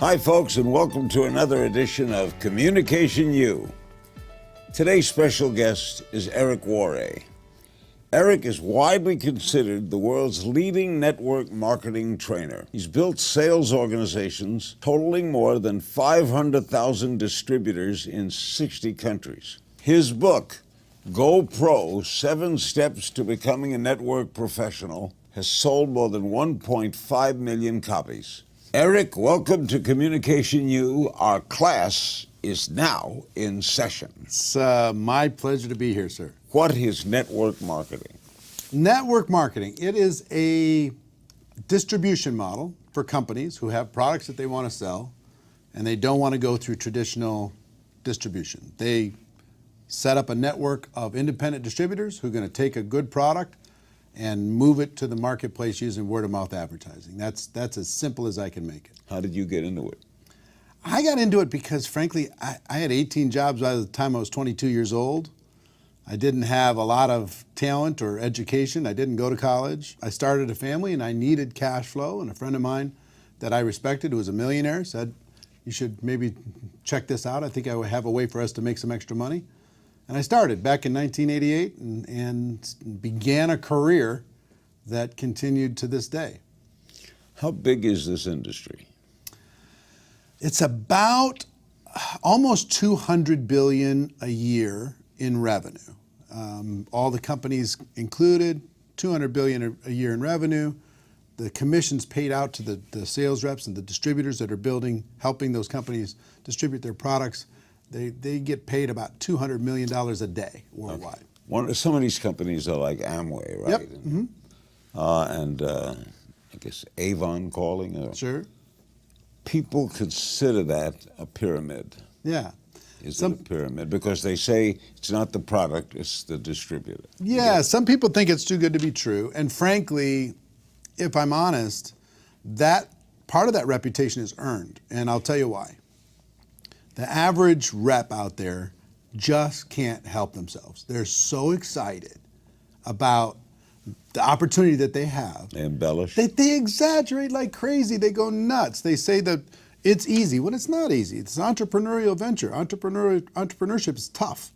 Hi, folks, and welcome to another edition of Communication U. Today's special guest is Erik Worre. Erik is widely considered the world's leading network marketing trainer. He's built sales organizations totaling more than 500,000 distributors in 60 countries. His book, Go Pro: 7 Steps to Becoming a Network Professional, has sold more than 1.5 million copies. Erik, welcome to Communication U. Our class is now in session. It's my pleasure to be here, sir. What is network marketing? Network marketing, it is a distribution model for companies who have products that they want to sell and they don't want to go through traditional distribution. They set up a network of independent distributors who are going to take a good product and move it to the marketplace using word-of-mouth advertising. That's as simple as I can make it. How did you get into it? I got into it because, frankly, I had 18 jobs by the time I was 22 years old. I didn't have a lot of talent or education. I didn't go to college. I started a family and I needed cash flow, and a friend of mine that I respected, who was a millionaire, said, you should maybe check this out. I think I would have a way for us to make some extra money. And I started back in 1988 and began a career that continued to this day. How big is this industry? It's about almost $200 billion a year in revenue. All the companies included, $200 billion a year in revenue. The commissions paid out to the sales reps and the distributors that are helping those companies distribute their products. They get paid about $200 million a day worldwide. Okay. Some of these companies are like Amway, right? Yep. Mm-hmm. I guess Avon calling. Sure. People consider that a pyramid. Yeah. Is it a pyramid? Because they say it's not the product, it's the distributor. Yeah, some people think it's too good to be true. And frankly, if I'm honest, that part of that reputation is earned. And I'll tell you why. The average rep out there just can't help themselves. They're so excited about the opportunity that they have. They embellish. They exaggerate like crazy. They go nuts. They say that it's easy when it's not easy. It's an entrepreneurial venture. Entrepreneurship is tough.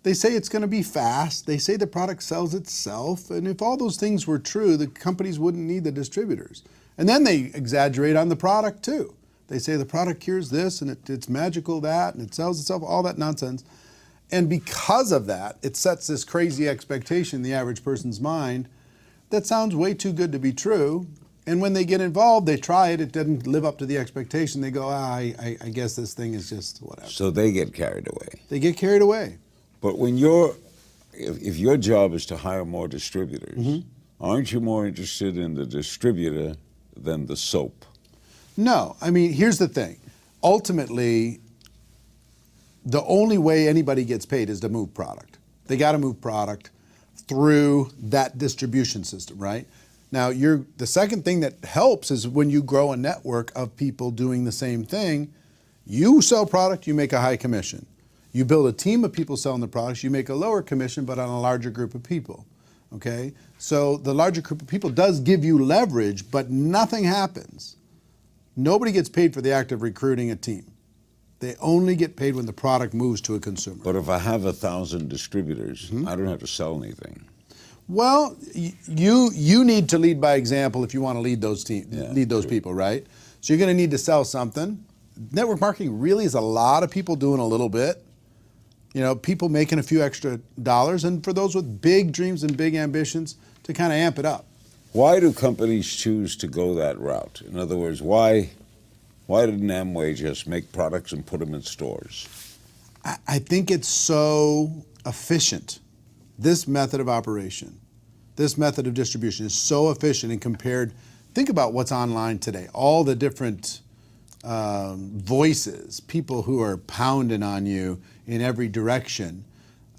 They say it's going to be fast. They say the product sells itself. And if all those things were true, the companies wouldn't need the distributors. And then they exaggerate on the product too. They say the product cures this and it's magical that and it sells itself, all that nonsense. And because of that, it sets this crazy expectation in the average person's mind that sounds way too good to be true. And when they get involved, they try it, it doesn't live up to the expectation. They go, I guess this thing is just whatever. So they get carried away. They get carried away. But when if your job is to hire more distributors, mm-hmm. aren't you more interested in the distributor than the soap? No, I mean, here's the thing. Ultimately, the only way anybody gets paid is to move product. They got to move product through that distribution system, right? Now, the second thing that helps is when you grow a network of people doing the same thing. You sell product, you make a high commission. You build a team of people selling the products, you make a lower commission, but on a larger group of people, okay? So the larger group of people does give you leverage, but nothing happens. Nobody gets paid for the act of recruiting a team. They only get paid when the product moves to a consumer. But if I have 1,000 distributors, mm-hmm. I don't have to sell anything. Well, you need to lead by example if you want to lead those people, right? So you're going to need to sell something. Network marketing really is a lot of people doing a little bit. You know, people making a few extra dollars, and for those with big dreams and big ambitions to kind of amp it up. Why do companies choose to go that route? In other words, why didn't Amway just make products and put them in stores? I think it's so efficient. This method of operation, this method of distribution is so efficient and compared. Think about what's online today. All the different voices, people who are pounding on you in every direction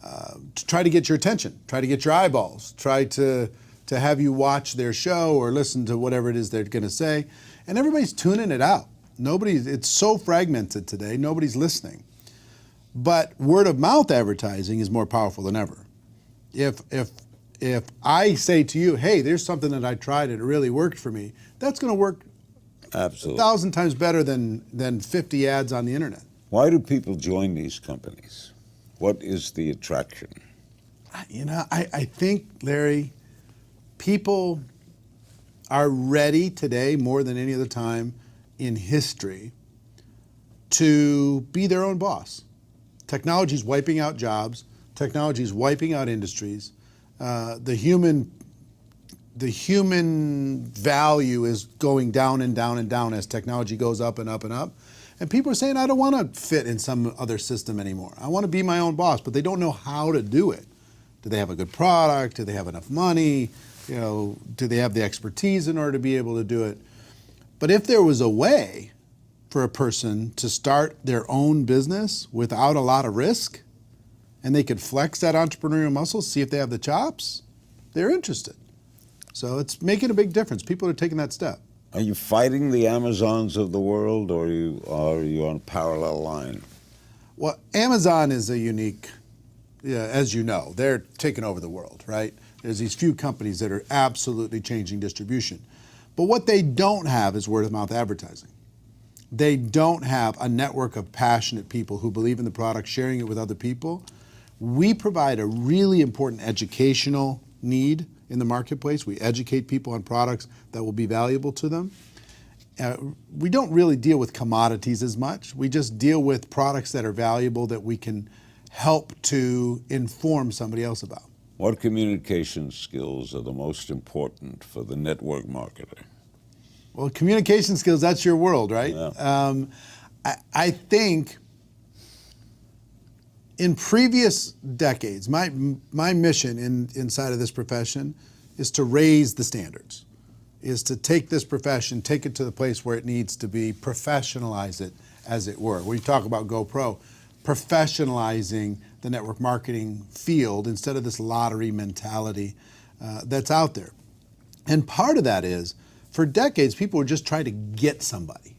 to try to get your attention, try to get your eyeballs, try to have you watch their show or listen to whatever it is they're going to say. And everybody's tuning it out. It's so fragmented today, nobody's listening. But word of mouth advertising is more powerful than ever. If I say to you, hey, there's something that I tried and it really worked for me, that's going to work Absolutely. 1,000 times better than 50 ads on the internet. Why do people join these companies? What is the attraction? I think, Larry, people are ready today more than any other time in history to be their own boss. Technology is wiping out jobs. Technology is wiping out industries. The human value is going down and down and down as technology goes up and up and up. And people are saying, I don't want to fit in some other system anymore. I want to be my own boss, but they don't know how to do it. Do they have a good product? Do they have enough money? Do they have the expertise in order to be able to do it? But if there was a way for a person to start their own business without a lot of risk, and they could flex that entrepreneurial muscle, see if they have the chops, they're interested. So it's making a big difference. People are taking that step. Are you fighting the Amazons of the world, or are you on a parallel line? Well, Amazon is a unique, as you know, they're taking over the world, right? There's these few companies that are absolutely changing distribution. But what they don't have is word of mouth advertising. They don't have a network of passionate people who believe in the product, sharing it with other people. We provide a really important educational need in the marketplace. We educate people on products that will be valuable to them. We don't really deal with commodities as much. We just deal with products that are valuable that we can help to inform somebody else about. What communication skills are the most important for the network marketer? Well, communication skills, that's your world, right? Yeah. I think in previous decades, my mission inside of this profession is to raise the standards, is to take this profession, take it to the place where it needs to be, professionalize it, as it were. We talk about GoPro, professionalizing the network marketing field instead of this lottery mentality that's out there. And part of that is, for decades, people were just trying to get somebody.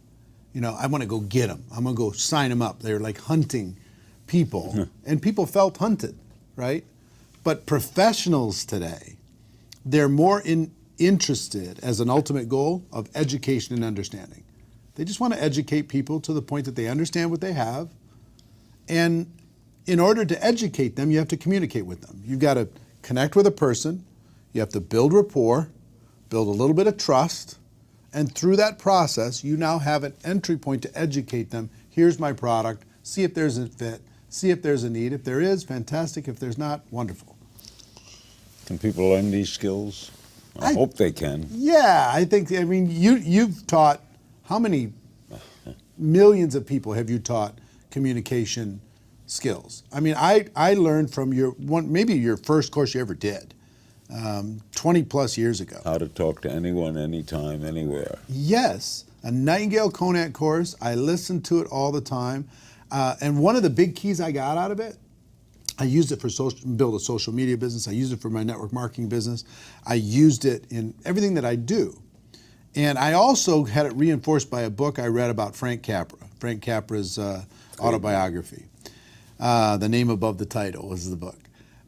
I want to go get them. I'm going to go sign them up. They're like hunting people, and people felt hunted, right? But professionals today, they're more interested as an ultimate goal of education and understanding. They just want to educate people to the point that they understand what they have. And in order to educate them, you have to communicate with them. You've got to connect with a person. You have to build rapport, build a little bit of trust. And through that process, you now have an entry point to educate them. Here's my product. See if there's a fit. See if there's a need. If there is, fantastic. If there's not, wonderful. Can people learn these skills? I hope they can. Yeah, I mean, you've taught, how many millions of people have you taught communication skills? I mean, I learned from maybe your first course you ever did, 20 plus years ago. How to talk to anyone, anytime, anywhere. Yes, a Nightingale Conant course. I listened to it all the time. And one of the big keys I got out of it, I used it for build a social media business. I used it for my network marketing business. I used it in everything that I do. And I also had it reinforced by a book I read about Frank Capra. Frank Capra's autobiography. The name above the title was the book.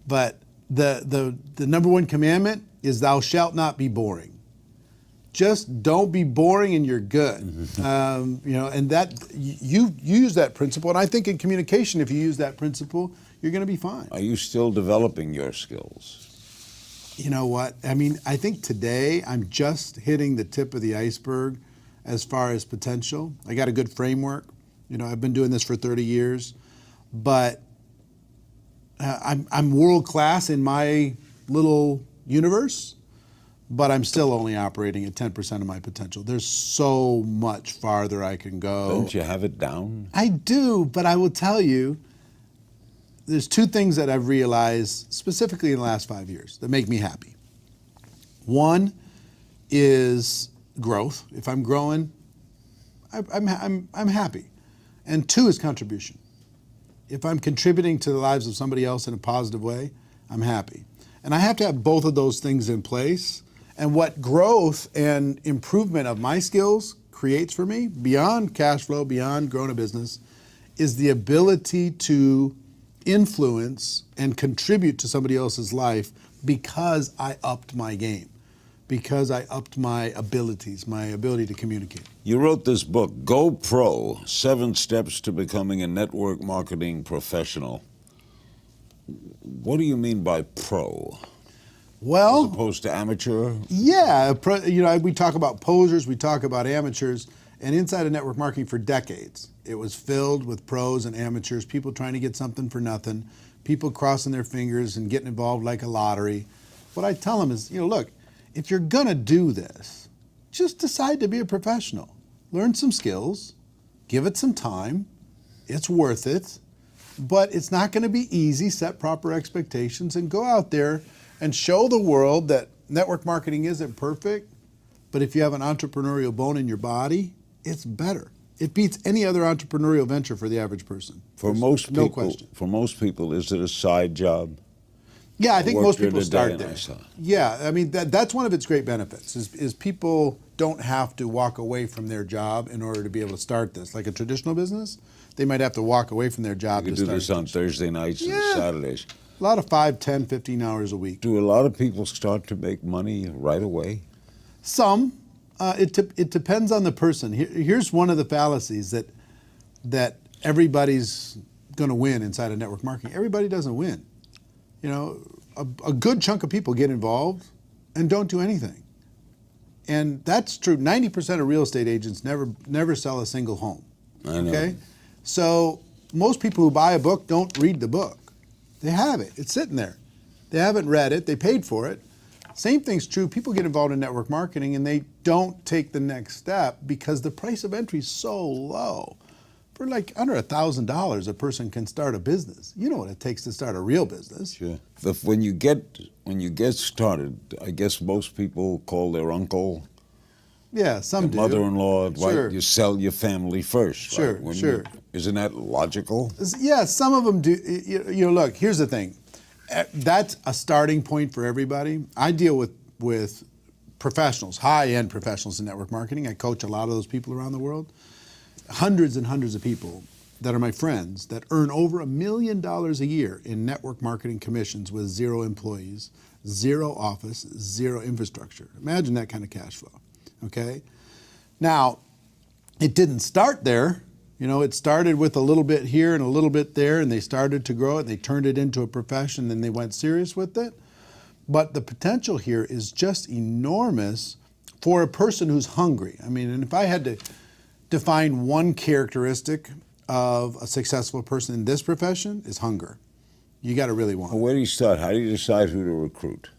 But the number one commandment is thou shalt not be boring. Just don't be boring and you're good. And that you use that principle. And I think in communication, if you use that principle, you're going to be fine. Are you still developing your skills? You know what? I mean, I think today I'm just hitting the tip of the iceberg as far as potential. I got a good framework. I've been doing this for 30 years, but I'm world class in my little universe, but I'm still only operating at 10% of my potential. There's so much farther I can go. Don't you have it down? I do, but I will tell you, there's two things that I've realized specifically in the last 5 years that make me happy. One is growth. If I'm growing, I'm happy. And two is contribution. If I'm contributing to the lives of somebody else in a positive way, I'm happy. And I have to have both of those things in place. And what growth and improvement of my skills creates for me, beyond cash flow, beyond growing a business, is the ability to influence and contribute to somebody else's life because I upped my game. because I upped my abilities, my ability to communicate. You wrote this book, Go Pro, 7 Steps to Becoming a Network Marketing Professional. What do you mean by pro? Well, As opposed to amateur? yeah, we talk about posers, we talk about amateurs, and inside of network marketing for decades, it was filled with pros and amateurs, people trying to get something for nothing, people crossing their fingers and getting involved like a lottery. What I tell them is, look, if you're gonna do this, just decide to be a professional. Learn some skills, give it some time, it's worth it, but it's not gonna be easy. Set proper expectations and go out there and show the world that network marketing isn't perfect, but if you have an entrepreneurial bone in your body, it's better. It beats any other entrepreneurial venture for the average person. For most people, no question. For most people, is it a side job? Yeah, I think most people Worked during start the there. day, I saw. Yeah, I mean that's one of its great benefits is people don't have to walk away from their job in order to be able to start this. Like a traditional business, they might have to walk away from their job You to could do start this on Thursday nights and Yeah. Saturdays. A lot of 5, 10, 15 hours a week. Do a lot of people start to make money right away? Some. It depends on the person. Here's one of the fallacies that everybody's going to win inside of network marketing. Everybody doesn't win. A good chunk of people get involved and don't do anything. And that's true. 90% of real estate agents never sell a single home. I know. Okay? So most people who buy a book don't read the book. They have it. It's sitting there. They haven't read it. They paid for it. Same thing's true. People get involved in network marketing and they don't take the next step because the price of entry is so low. For like under $1,000, a person can start a business. You know what it takes to start a real business. Sure. When you get started, I guess most people call their uncle, Yeah, some do. mother-in-law, Sure. you sell your family first. Sure, right? sure. Isn't that logical? Yeah, some of them do. Look, here's the thing. That's a starting point for everybody. I deal with professionals, high-end professionals in network marketing. I coach a lot of those people around the world. Hundreds and hundreds of people that are my friends that earn over $1 million a year in network marketing commissions with 0 employees, 0 office, 0 infrastructure. Imagine that kind of cash flow, okay? Now, it didn't start there. It started with a little bit here and a little bit there, and they started to grow it. They turned it into a profession, and they went serious with it. But the potential here is just enormous for a person who's hungry. I mean, and if I had to define one characteristic of a successful person in this profession, is hunger. You got to really want it. Well, where do you start? How do you decide who to recruit?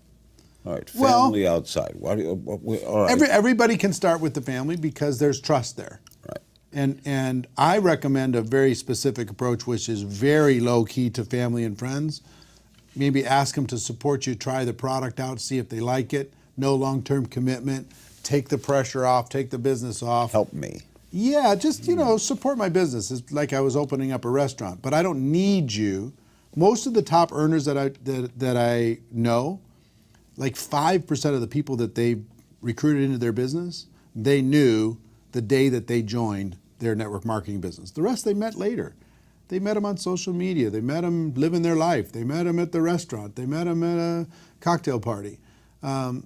All right, family outside. All right. Everybody can start with the family because there's trust there. Right. And I recommend a very specific approach, which is very low key to family and friends. Maybe ask them to support you, try the product out, see if they like it. No long-term commitment. Take the pressure off, take the business off. Help me. Yeah, just, support my business. It's like I was opening up a restaurant, but I don't need you. Most of the top earners that I know, like 5% of the people that they recruited into their business, they knew the day that they joined their network marketing business. The rest they met later. They met them on social media. They met them living their life. They met them at the restaurant. They met them at a cocktail party.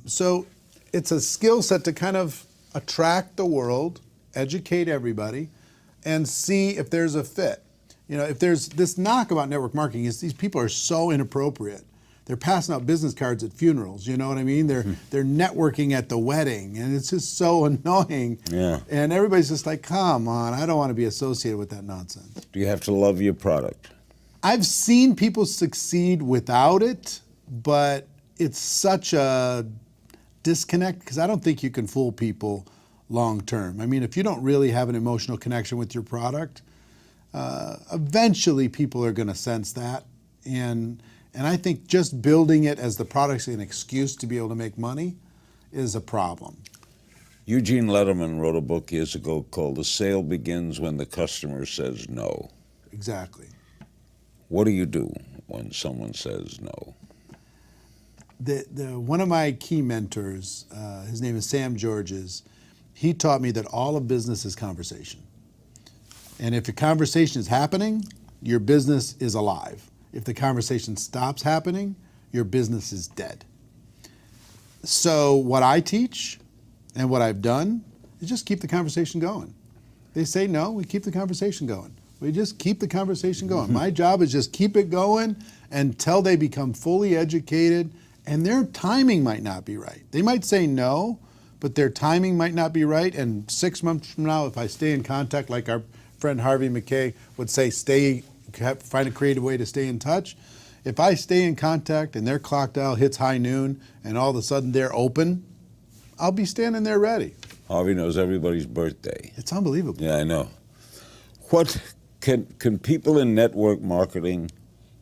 So it's a skill set to kind of attract the world, educate everybody, and see if there's a fit. If there's this knock about network marketing is these people are so inappropriate. They're passing out business cards at funerals, you know what I mean? They're networking at the wedding, and it's just so annoying. Yeah. And everybody's just like, come on, I don't want to be associated with that nonsense. Do you have to love your product? I've seen people succeed without it, but it's such a disconnect because I don't think you can fool people long term. I mean, if you don't really have an emotional connection with your product, eventually people are going to sense that. And I think just building it as the product's an excuse to be able to make money is a problem. Eugene Lederman wrote a book years ago called The Sale Begins When the Customer Says No. Exactly. What do you do when someone says no? One of my key mentors, his name is Sam Georges, he taught me that all of business is conversation. And if a conversation is happening, your business is alive. If the conversation stops happening, your business is dead. So what I teach and what I've done is just keep the conversation going. They say no, we keep the conversation going. We just keep the conversation going. My job is just keep it going until they become fully educated, and their timing might not be right. They might say no, but their timing might not be right. And 6 months from now, if I stay in contact, like our friend Harvey McKay would say, find a creative way to stay in touch. If I stay in contact and their clock dial hits high noon and all of a sudden they're open, I'll be standing there ready. Harvey knows everybody's birthday. It's unbelievable. Yeah, I know. What can people in network marketing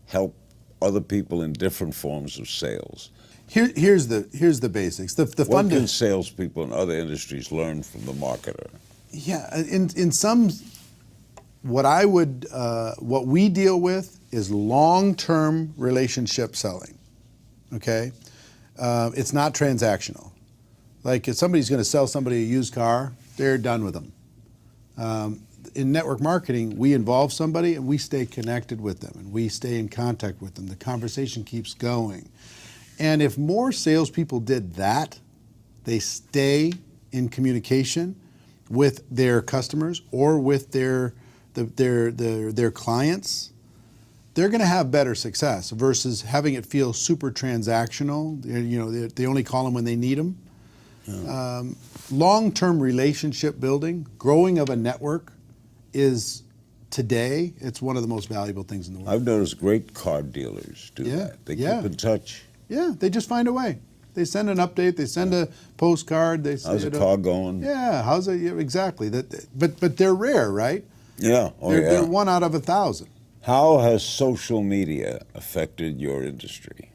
help other people in different forms of sales? Here's the basics. What can salespeople in other industries learn from the marketer? Yeah, in some, what we deal with is long-term relationship selling. Okay, it's not transactional. Like if somebody's going to sell somebody a used car, they're done with them. In network marketing, we involve somebody and we stay connected with them and we stay in contact with them. The conversation keeps going. And if more salespeople did that, they stay in communication with their customers or with their clients, they're going to have better success versus having it feel super transactional. You know, they only call them when they need them. Yeah. Long-term relationship building, growing of a network is today, it's one of the most valuable things in the world. I've noticed great car dealers do that. They keep in touch. Yeah, they just find a way. They send an update. They send a postcard. They say, how's the car going? Yeah, how's it? Yeah, exactly. But they're rare, right? Yeah. They're 1 out of 1,000. How has social media affected your industry?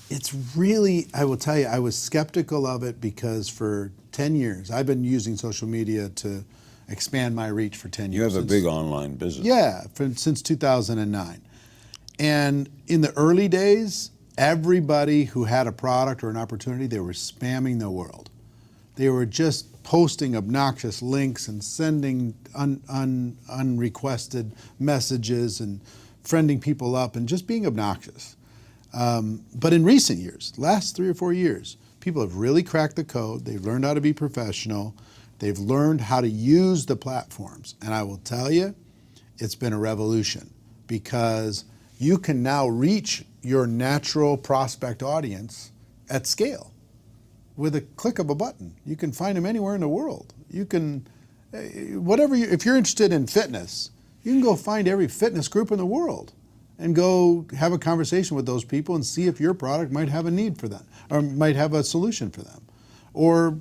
It's really, I will tell you, I was skeptical of it because for 10 years, I've been using social media to expand my reach for 10 years. You have a big online business. Yeah, since 2009. And in the early days, everybody who had a product or an opportunity, they were spamming the world. They were just posting obnoxious links and sending unrequested messages and friending people up and just being obnoxious. But in recent years, last 3 or 4 years, people have really cracked the code. They've learned how to be professional. They've learned how to use the platforms. And I will tell you, it's been a revolution because you can now reach your natural prospect audience at scale with a click of a button. You can find them anywhere in the world. You can, if you're interested in fitness, you can go find every fitness group in the world and go have a conversation with those people and see if your product might have a need for them or might have a solution for them. Or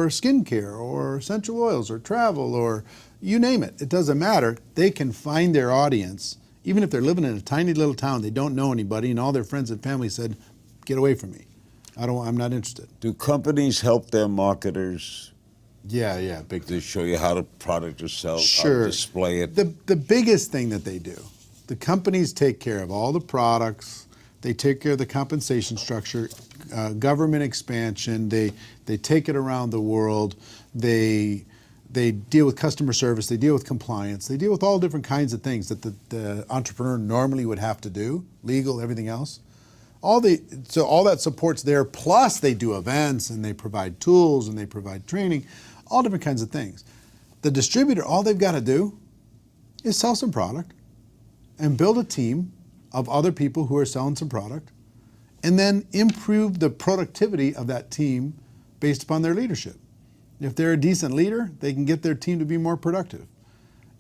skincare, or essential oils, or travel, or you name it. It doesn't matter. They can find their audience, even if they're living in a tiny little town, they don't know anybody, and all their friends and family said, "Get away from me. I'm not interested." Do companies help their marketers? Yeah, big to show you how the product is sold, sure. How to display it. The biggest thing that they do, the companies take care of all the products. They take care of the compensation structure, government expansion. They take it around the world. They deal with customer service. They deal with compliance. They deal with all different kinds of things that the entrepreneur normally would have to do, legal, everything else. So all that support's there. Plus, they do events and they provide tools and they provide training, all different kinds of things. The distributor, all they've got to do is sell some product and build a team of other people who are selling some product, and then improve the productivity of that team based upon their leadership. If they're a decent leader, they can get their team to be more productive.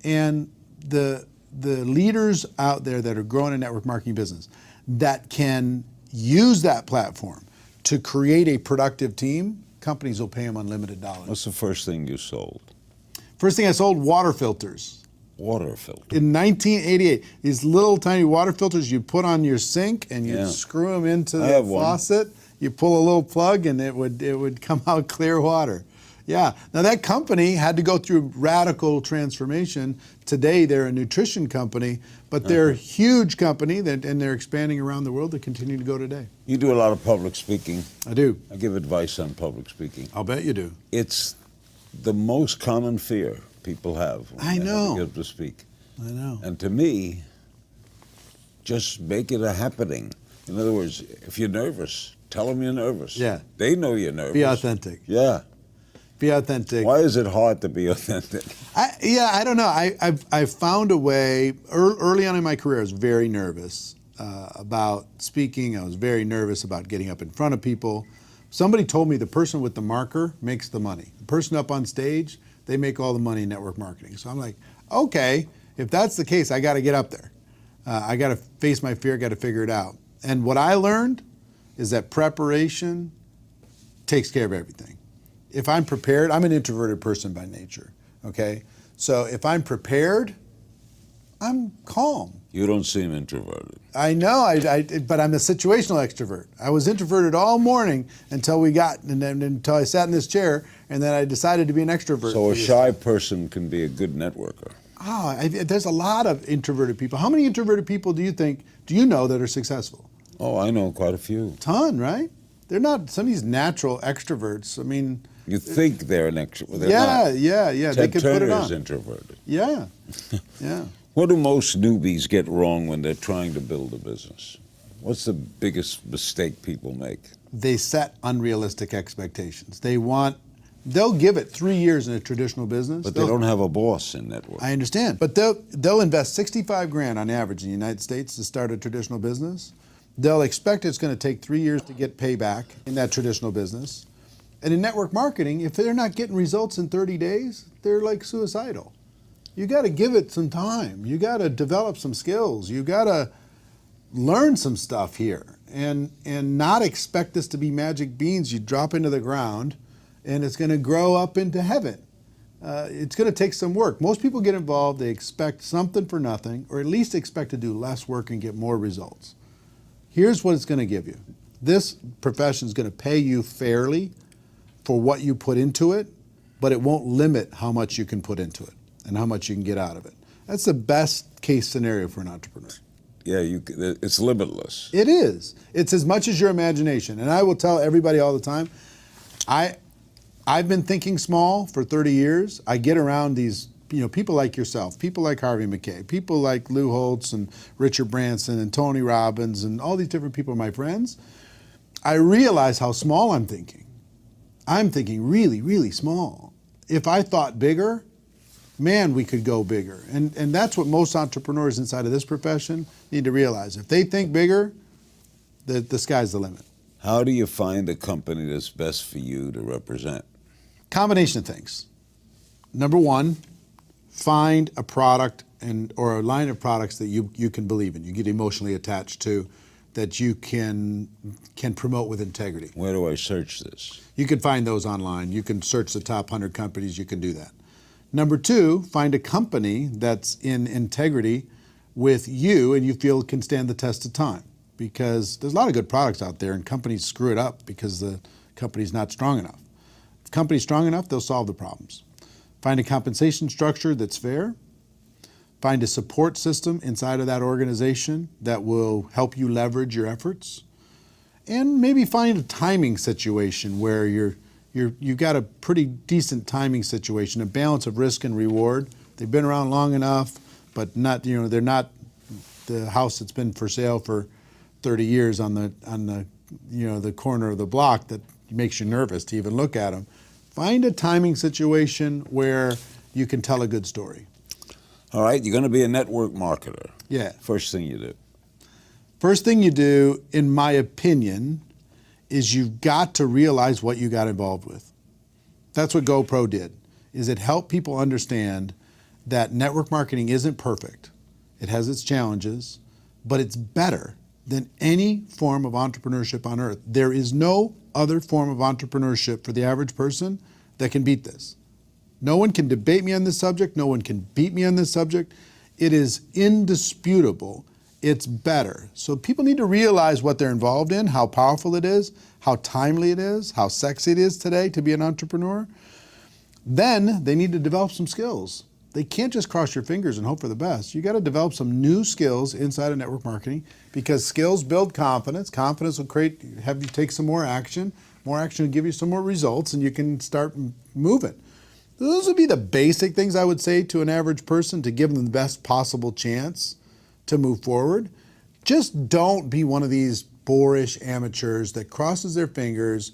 And the leaders out there that are growing a network marketing business that can use that platform to create a productive team, companies will pay them unlimited dollars. What's the first thing you sold? First thing I sold, water filters. Water filter. In 1988, these little tiny water filters you put on your sink and you screw them into the faucet. You pull a little plug and it would come out clear water. Yeah. Now that company had to go through radical transformation. Today they're a nutrition company, but they're a huge company and they're expanding around the world. They continue to go today. You do a lot of public speaking. I do. I give advice on public speaking. I'll bet you do. It's the most common fear people have when I know. they get to speak. I know. And to me, just make it a happening. In other words, if you're nervous, Tell them you're nervous. Yeah. They know you're nervous. Be authentic. Yeah. Be authentic. Why is it hard to be authentic? I don't know. I've found a way. Early on in my career, I was very nervous about speaking. I was very nervous about getting up in front of people. Somebody told me the person with the marker makes the money. The person up on stage, they make all the money in network marketing. So I'm like, okay, if that's the case, I got to get up there. I got to face my fear, got to figure it out. And what I learned is that preparation takes care of everything. If I'm prepared, I'm an introverted person by nature, okay? So if I'm prepared, I'm calm. You don't seem introverted. I know, but I'm a situational extrovert. I was introverted all morning until until I sat in this chair, and then I decided to be an extrovert. So a shy person can be a good networker. There's a lot of introverted people. How many introverted people do you know that are successful? Oh, I know quite a few. Ton, right? They're not some of these natural extroverts. I mean, you think they're an extrovert. Yeah. Ted They could put it Turner on. is introverted. Yeah. What do most newbies get wrong when they're trying to build a business? What's the biggest mistake people make? They set unrealistic expectations. They'll give it 3 years in a traditional business. But they don't have a boss in network. I understand. But they'll invest 65 grand on average in the United States to start a traditional business. They'll expect it's going to take 3 years to get payback in that traditional business. And in network marketing, if they're not getting results in 30 days, they're like suicidal. You got to give it some time. You got to develop some skills. You got to learn some stuff here and not expect this to be magic beans you drop into the ground and it's going to grow up into heaven. It's going to take some work. Most people get involved, they expect something for nothing, or at least expect to do less work and get more results. Here's what it's going to give you. This profession is going to pay you fairly for what you put into it, but it won't limit how much you can put into it and how much you can get out of it. That's the best case scenario for an entrepreneur. Yeah, it's limitless. It is. It's as much as your imagination. And I will tell everybody all the time, I've been thinking small for 30 years. I get around these people like yourself, people like Harvey McKay, people like Lou Holtz and Richard Branson and Tony Robbins and all these different people are my friends. I realize how small I'm thinking. I'm thinking really, really small. If I thought bigger, man, we could go bigger. And that's what most entrepreneurs inside of this profession need to realize. If they think bigger, the sky's the limit. How do you find a company that's best for you to represent? Combination of things. Number one, find a product or a line of products that you can believe in, you get emotionally attached to, that you can promote with integrity. Where do I search this? You can find those online. You can search the top 100 companies. You can do that. Number two, find a company that's in integrity with you and you feel can stand the test of time. Because there's a lot of good products out there and companies screw it up because the company's not strong enough. If the company's strong enough, they'll solve the problems. Find a compensation structure that's fair. Find a support system inside of that organization that will help you leverage your efforts. And maybe find a timing situation where you've got a pretty decent timing situation, a balance of risk and reward. They've been around long enough, but not, they're not the house that's been for sale for 30 years on the corner of the block that makes you nervous to even look at them. Find a timing situation where you can tell a good story. All right, you're going to be a network marketer. Yeah. First thing you do. First thing you do, in my opinion, is you've got to realize what you got involved with. That's what GoPro did, is it helped people understand that network marketing isn't perfect. It has its challenges, but it's better than any form of entrepreneurship on earth. There is no other form of entrepreneurship for the average person that can beat this. No one can debate me on this subject. No one can beat me on this subject. It is indisputable. It's better. So people need to realize what they're involved in, how powerful it is, how timely it is, how sexy it is today to be an entrepreneur. Then they need to develop some skills. They can't just cross your fingers and hope for the best. You got to develop some new skills inside of network marketing because skills build confidence. Confidence will have you take some more action. More action will give you some more results and you can start moving. Those would be the basic things I would say to an average person to give them the best possible chance to move forward. Just don't be one of these boorish amateurs that crosses their fingers,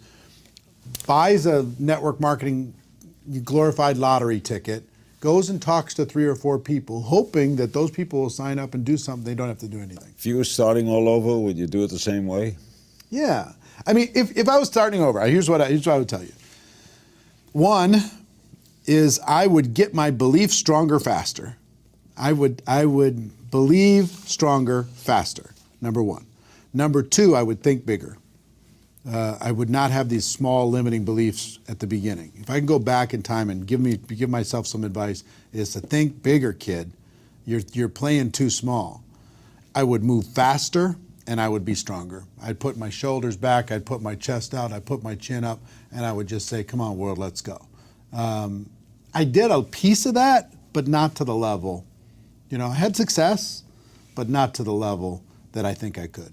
buys a network marketing glorified lottery ticket, goes and talks to 3 or 4 people, hoping that those people will sign up and do something. They don't have to do anything. If you were starting all over, would you do it the same way? Yeah. I mean, if I was starting over, here's what I would tell you. One is I would get my belief stronger faster. I would believe stronger faster, number one. Number two, I would think bigger. I would not have these small limiting beliefs at the beginning. If I can go back in time and give myself some advice, is to think bigger, kid. You're playing too small. I would move faster and I would be stronger. I'd put my shoulders back, I'd put my chest out, I'd put my chin up, and I would just say, come on, world, let's go. I did a piece of that, but not to the level. You know, I had success, but not to the level that I think I could.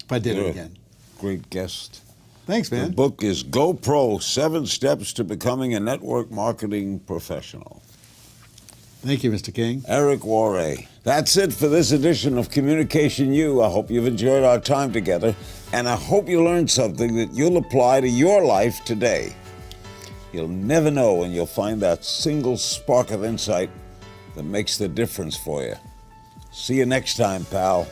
If I did it again. Great guest. Thanks, man. The book is Go Pro, 7 Steps to Becoming a Network Marketing Professional. Thank you, Mr. King. Erik Worre. That's it for this edition of Communication U. I hope you've enjoyed our time together, and I hope you learned something that you'll apply to your life today. You'll never know when you'll find that single spark of insight that makes the difference for you. See you next time, pal.